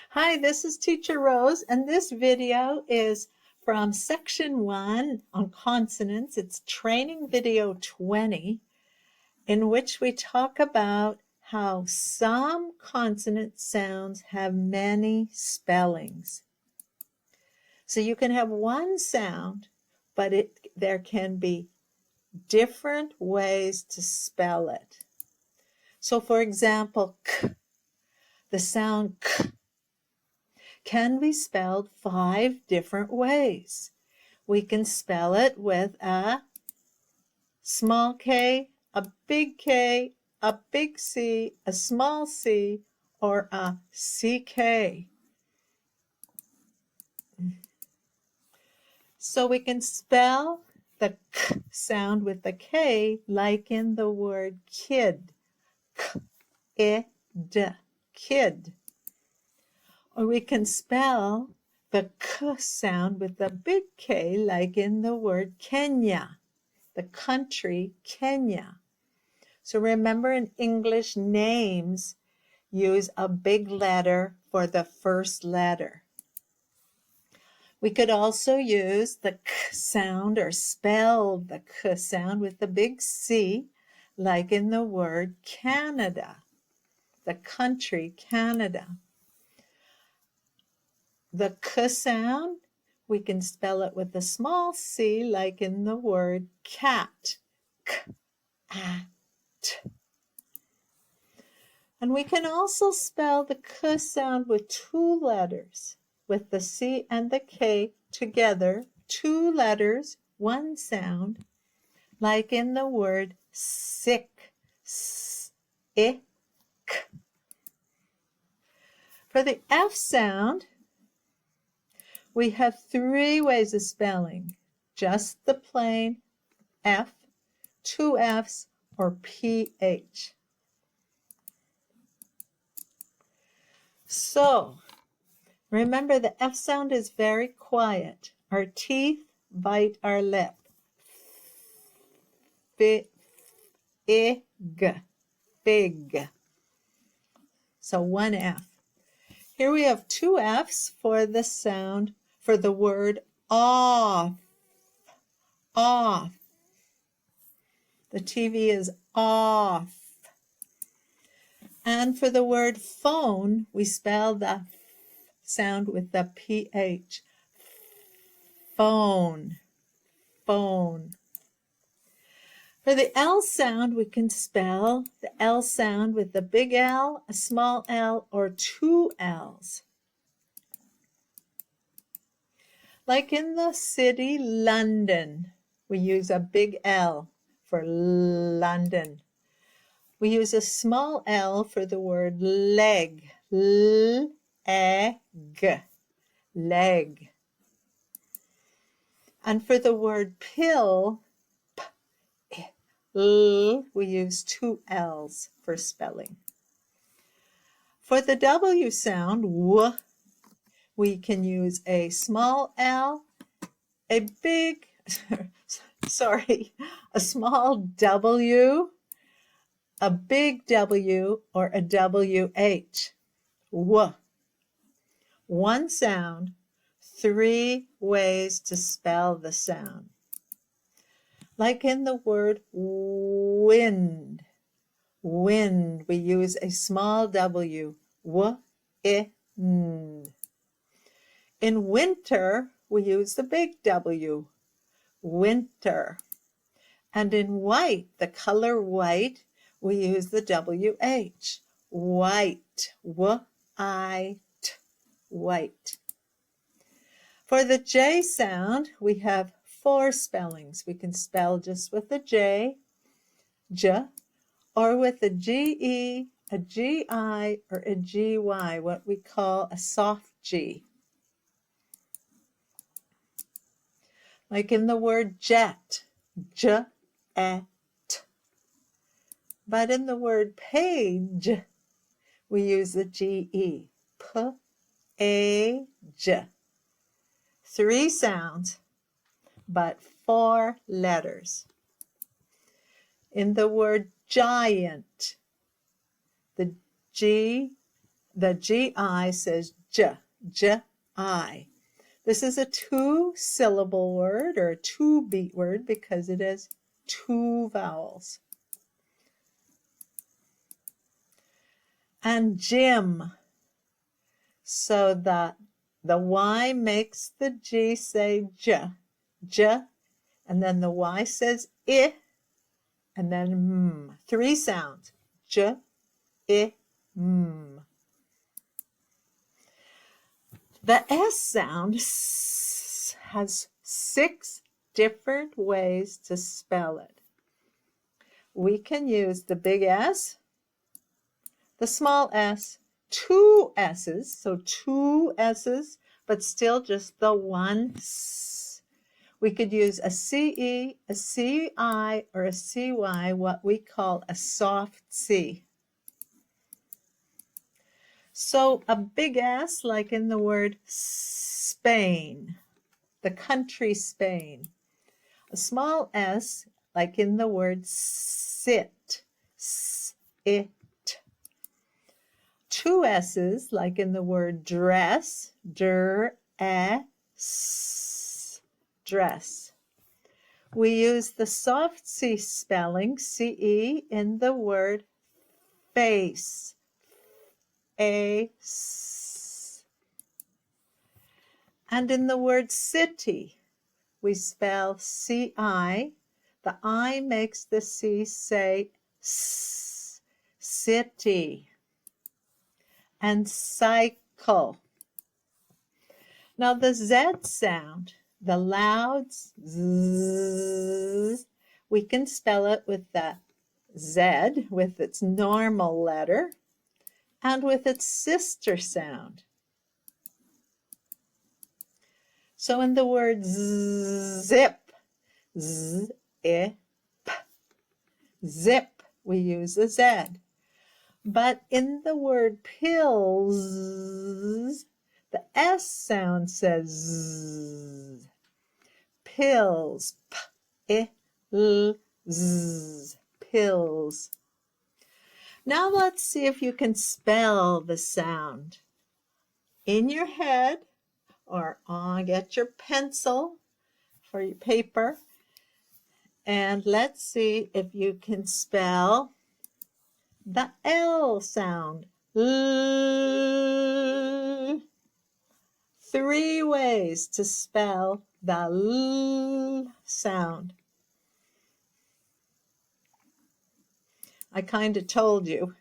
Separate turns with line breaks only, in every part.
Hi, this is Teacher Rose, and this video is from Section 1 on consonants. It's Training Video 20, in which we talk about how some consonant sounds have many spellings. So you can have one sound, but there can be different ways to spell it. So for example, k, the sound k can be spelled 5 different ways. We can spell it with a small k, a big K, a big C, a small c, or a CK. So we can spell the k sound with the K like in the word kid. K-I-D, kid. Or we can spell the k sound with the big K like in the word Kenya, the country Kenya. So remember, in English, names use a big letter for the first letter. We could also use the k sound or spell the k sound with the big C like in the word Canada, the country Canada. The k sound, we can spell it with a small c like in the word cat, k-a-t. And we can also spell the k sound with 2 letters, with the C and the K together, 2 letters, 1 sound, like in the word sick, s-i-k. For the F sound, we have 3 ways of spelling, just the plain F, 2 Fs, or PH. So, remember, the F sound is very quiet. Our teeth bite our lip. Fig, fig. So 1 F. Here we have 2 Fs for the sound, for the word off. Off. The TV is off. And for the word phone, we spell the sound with the PH. Phone. Phone. For the L sound, we can spell the L sound with the big L, a small L, or 2 L's. Like in the city London, we use a big L for London. We use a small L for the word leg, L-E-G, leg. And for the word pill, P-I-L, we use 2 L's for spelling. For the W sound, W, we can use a small L, a big, a small W, a big W, or a WH. W. 1 sound, 3 ways to spell the sound. Like in the word wind. Wind, we use a small W. W-I-N. In winter, we use the big W. Winter. And in white, the color white, we use the WH, white, W-I-T, white. For the J sound, we have 4 spellings. We can spell just with the J, J, or with a G-E, a G-I, or a G-Y, what we call a soft G. Like in the word jet, J-E-T. But in the word page, we use the G-E, P-A-J. 3 sounds, but 4 letters. In the word giant, the G the GI says J, J-I. This is a 2-syllable word or a 2-beat word because it has 2 vowels. And Jim. So the Y makes the G say J, J, and then the Y says I, and then M. 3 sounds. J, I, M. The S sound has 6 different ways to spell it. We can use the big S, the small s, 2 s's, so 2 s's, but still just the one s. We could use a CE, a CI, or a CY, what we call a soft C. So a big S, like in the word Spain, the country Spain. A small s, like in the word sit, sit. 2 s's, like in the word dress, s, dress. We use the soft C spelling, CE, in the word face, ace. And in the word city, we spell CI. The I makes the C say S, city. And cycle. Now the Z sound, the loud Z, we can spell it with the Z, with its normal letter, and with its sister sound. So in the word zip, Z-I-P, zip, we use a Z. But in the word pills, the S sound says Z. Pills, P-I-L-Z, pills. Now let's see if you can spell the sound. In your head, or get your pencil for your paper, and let's see if you can spell the L sound. L. 3 ways to spell the L sound. I kind of told you,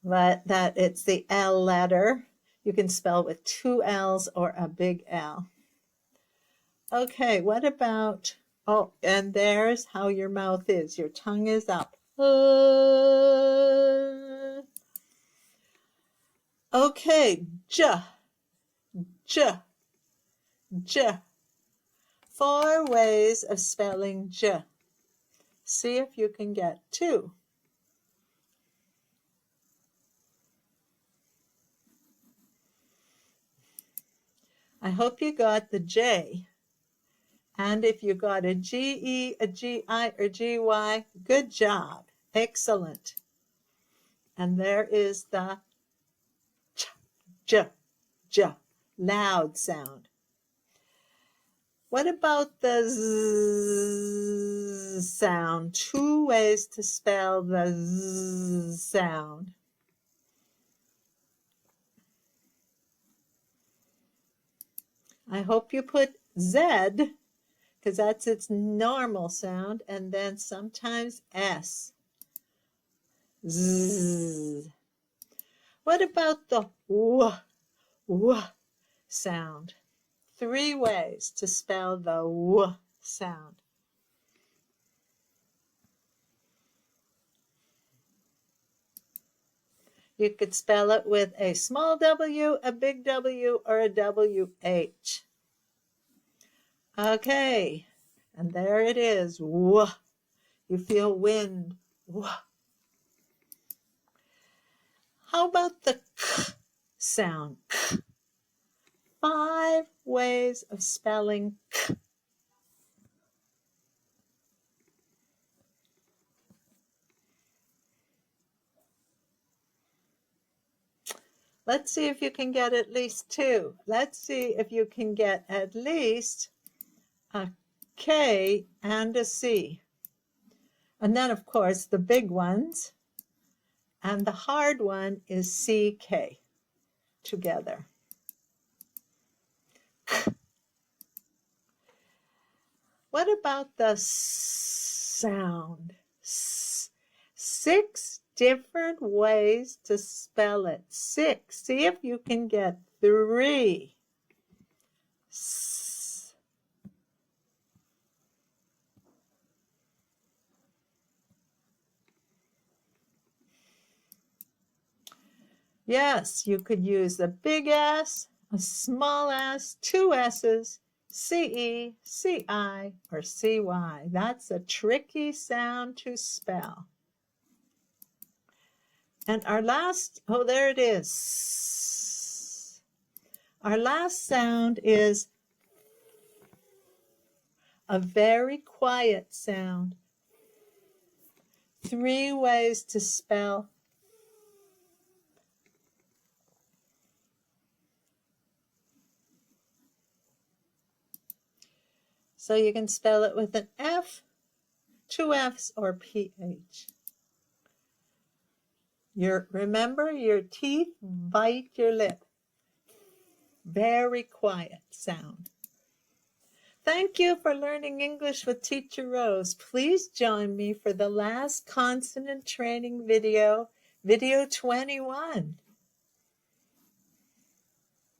but that it's the L letter. You can spell with 2 L's or a big L. Okay, what about, and there's how your mouth is. Your tongue is up. Okay, J, J, J. 4 ways of spelling J. See if you can get 2. I hope you got the J. And if you got a GE, a GI, or GY, good job. Excellent. And there is the ch, j, j, loud sound. What about the Z sound? 2 ways to spell the Z sound. I hope you put Z, because that's its normal sound, and then sometimes S. Z. What about the w sound? 3 ways to spell the w sound. You could spell it with a small w, a big W, or a WH. Okay, and there it is. W. You feel wind. W. How about the k sound? K. 5 ways of spelling k. Let's see if you can get at least two. Let's see if you can get at least a K and a C. And then, of course, the big ones. And the hard one is CK together. What about the sound? 6 different ways to spell it. 6. See if you can get 3. Yes, you could use a big S, a small s, 2 s's, CE, CI, or CY. That's a tricky sound to spell. And our last, oh, there it is. Our last sound is a very quiet sound. 3 ways to spell. So you can spell it with an F, 2 F's, or PH. Remember, your teeth bite your lip. Very quiet sound. Thank you for learning English with Teacher Rose. Please join me for the last consonant training video, video 21.